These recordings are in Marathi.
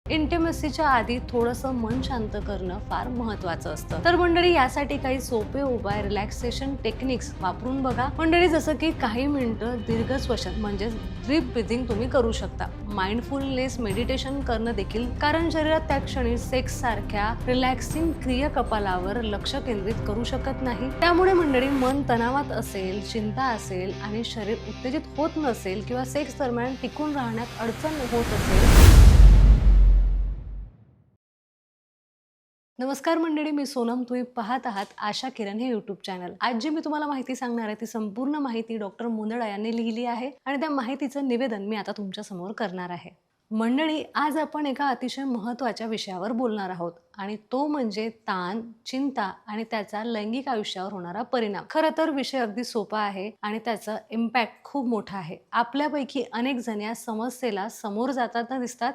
इंटिमेसीच्या आधी थोडंसं मन शांत करणं फार महत्त्वाचं असतं। तर मंडळी, यासाठी काही सोपे उपाय, रिलॅक्सेशन टेक्निक्स वापरून बघा। मंडळी, जसं की काही मिनिटं दीर्घ श्वसन म्हणजे डीप ब्रीथिंग तुम्ही करू शकता। माइंडफुलनेस मेडिटेशन करणं देखील, कारण शरीरात त्या क्षणी सेक्स सारख्या रिलॅक्सिंग क्रियाकलापांवर लक्ष केंद्रित करू शकत नाही। त्यामुळे मंडळी, मन तणावात असेल, चिंता असेल आणि शरीर उत्तेजित होत नसेल किंवा सेक्स दरम्यान टिकून राहण्यात अडचण होत असेल। नमस्कार मंडळी, मी सोनम। तुम्ही पाहत आहात आशा किरण हे यूट्यूब चॅनल। आज जी मी तुम्हाला माहिती सांगणार आहे ती संपूर्ण माहिती डॉक्टर मुंदडा यांनी लिहिली आहे आणि त्या माहितीचं निवेदन मी आता तुमच्या समोर करणार आहे। मंडळी, आज आपण एका अतिशय महत्त्वाच्या विषयावर बोलणार आहोत आणि तो म्हणजे ताण, चिंता आणि त्याचा लैंगिक आयुष्यावर होणारा परिणाम। खरं तर विषय अगदी सोपा आहे आणि त्याचा इम्पॅक्ट खूप मोठा आहे। आपल्यापैकी अनेक जण या समस्येला समोर जाताना दिसतात,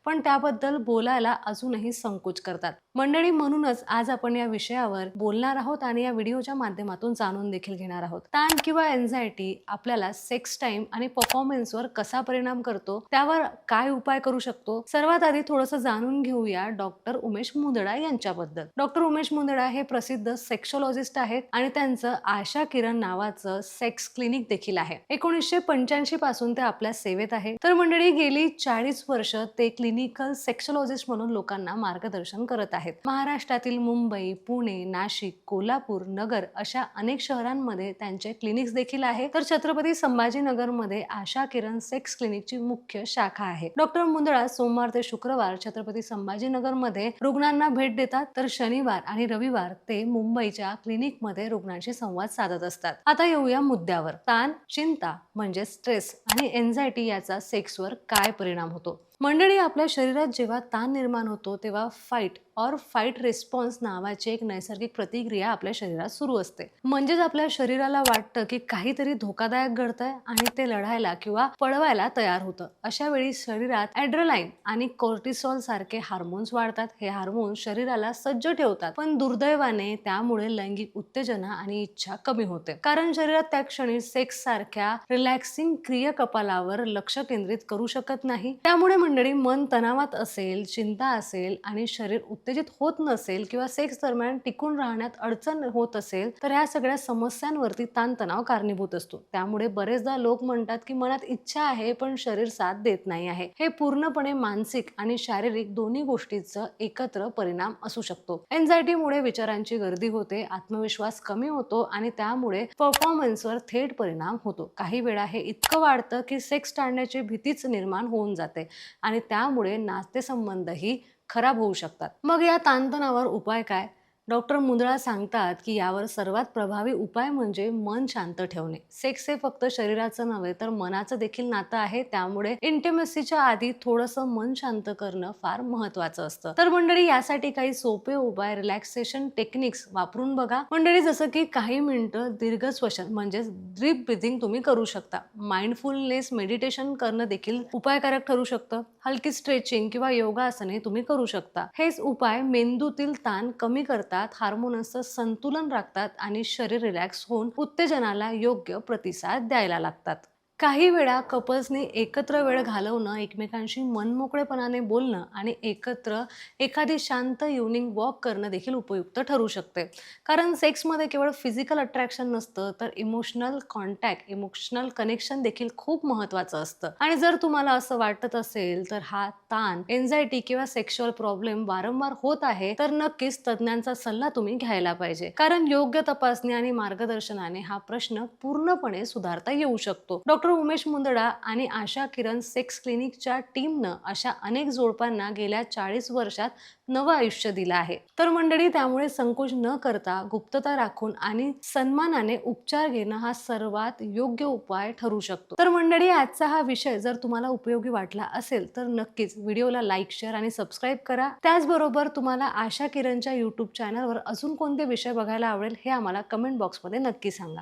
पण त्याबद्दल बोलायला अजूनही संकोच करतात। मंडळी, म्हणूनच आज आपण या विषयावर बोलणार आहोत आणि या व्हिडिओच्या माध्यमातून जाणून देखील घेणार आहोत। ताण किंवा एन्झायटी आपल्याला सेक्स टाइम आणि परफॉर्मन्सवर कसा परिणाम करतो, त्यावर काय उपाय करू शकतो। सर्वात आधी थोडंसं जाणून घेऊया डॉक्टर उमेश मुंदडा यांच्याबद्दल। डॉक्टर उमेश मुंदडा हे प्रसिद्ध सेक्सोलॉजिस्ट आहेत आणि त्यांचं आशा किरण नावाचं सेक्स क्लिनिक देखील आहे। 1985 पासून ते आपल्या सेवेत आहे। तर मंडळी, गेली 40 वर्ष ते क्लिनिकल सेक्सोलॉजिस्ट म्हणून लोकांना मार्गदर्शन करत आहेत। महाराष्ट्रातील मुंबई, पुणे, नाशिक, कोल्हापूर, नगर अशा अनेक शहरांमध्ये त्यांचे क्लिनिक्स देखील आहे। तर छत्रपती संभाजीनगरमध्ये आशा किरण सेक्स क्लिनिकची मुख्य शाखा आहे। डॉक्टर मुंदडा सोमवार ते शुक्रवार छत्रपती संभाजीनगरमध्ये रुग्णांना भेट देतात, तर शनिवार आणि रविवार ते मुंबईच्या क्लिनिकमध्ये रुग्णांशी संवाद साधत असतात। आता येऊया मुद्द्यावर। ताण, चिंता म्हणजे स्ट्रेस आणि एन्झायटी याचा सेक्सवर काय परिणाम होतो। मंडळी, आपल्या शरीरात जेव्हा ताण निर्माण होतो तेव्हा फाईट और फाईट रिस्पॉन्स नावाची एक नैसर्गिक प्रतिक्रिया आपल्या शरीरात सुरू असते। म्हणजेच आपल्या शरीराला वाटतं की काहीतरी धोकादायक घडतंय आणि ते लढायला किंवा पळवायला तयार होतं। अशा वेळी शरीरात ॲड्रेनालाईन आणि कोर्टिसॉल सारखे हार्मोन्स वाढतात। हे हार्मोन्स शरीराला सज्ज ठेवतात, पण दुर्दैवाने त्यामुळे लैंगिक उत्तेजना आणि इच्छा कमी होते, कारण शरीरात त्या क्षणी सेक्स सारख्या रिलॅक्सिंग क्रियाकलापांवर लक्ष केंद्रित करू शकत नाही। त्यामुळे मंडळी, मन तणावात असेल, चिंता असेल आणि शरीर उत्तेजित होत नसेल किंवा सेक्स दरम्यान टिकून राहण्यात अडचण होत असेल, तर ह्या सगळ्या समस्यांवरती ताणतणाव कारणीभूत असतो। त्यामुळे बरेचदा लोक म्हणतात की मनात इच्छा आहे पण शरीर साथ देत नाही आहे। हे पूर्णपणे मानसिक आणि शारीरिक दोन्ही गोष्टींचा एकत्र परिणाम असू शकतो। एन्झायटीमुळे विचारांची गर्दी होते, आत्मविश्वास कमी होतो आणि त्यामुळे परफॉर्मन्सवर थेट परिणाम होतो। काही वेळा हे इतकं वाढतं की सेक्स टाळण्याची भीतीच निर्माण होऊन जाते आणि त्यामुळे नातेसंबंधही खराब होऊ शकतात। मग या ताणतणावावर उपाय काय? डॉक्टर मुंदडा सांगतात की यावर सर्वात प्रभावी उपाय म्हणजे मन शांत ठेवणे। सेक्स हे फक्त शरीराचं नव्हे तर मनाचं देखील नातं आहे। त्यामुळे इंटिमेसीच्या आधी थोडंसं मन शांत करणं फार महत्त्वाचं असतं। तर मंडळी, यासाठी काही सोपे उपाय, रिलॅक्सेशन टेक्निक्स वापरून बघा। मंडळी, जसं की काही मिनिटं दीर्घ श्वसन म्हणजे डीप ब्रीथिंग तुम्ही करू शकता। माइंडफुलनेस मेडिटेशन करणं देखील उपायकारक ठरू शकतं। हलकी स्ट्रेचिंग किंवा योगासने तुम्ही करू शकता। हेच उपाय मेंदूतील ताण कमी करतात, हार्मोन्सचं संतुलन राखतात आणि शरीर रिलॅक्स होऊन उत्तेजनाला योग्य प्रतिसाद द्यायला लागतात। काही वेळा कपल्सनी एकत्र वेळ घालवणं, एकमेकांशी मनमोकळेपणाने बोलणं आणि एकत्र एखादी शांत इव्हनिंग वॉक करणं देखील उपयुक्त ठरू शकते, कारण सेक्समध्ये केवळ फिजिकल अट्रॅक्शन नसतं तर इमोशनल कॉन्टॅक्ट, इमोशनल कनेक्शन देखील खूप महत्त्वाचं असतं। आणि जर तुम्हाला असं वाटत असेल तर हा ताण, एन्झायटी किंवा सेक्शुअल प्रॉब्लेम वारंवार होत आहे, तर नक्कीच तज्ज्ञांचा सल्ला तुम्ही घ्यायला पाहिजे, कारण योग्य तपासणी आणि मार्गदर्शनाने हा प्रश्न पूर्णपणे सुधारता येऊ शकतो। डॉक्टर उमेश मुंदडा आणि आशा किरण सेक्स क्लिनिकच्या टीमनं अशा अनेक जोडप्यांना गेल्या 40 वर्षात नवं आयुष्य दिलं आहे। तर मंडळी, त्यामुळे संकोच न करता गुप्तता राखून आणि सन्मानाने उपचार घेणं हा सर्वात योग्य उपाय ठरू शकतो। तर मंडळी, आजचा हा विषय जर तुम्हाला उपयोगी वाटला असेल तर नक्कीच व्हिडिओला लाईक, शेअर आणि सबस्क्राईब करा। त्याचबरोबर तुम्हाला आशा किरणच्या यूट्यूब चॅनलवर अजून कोणते विषय बघायला आवडेल हे आम्हाला कमेंट बॉक्समध्ये नक्की सांगा।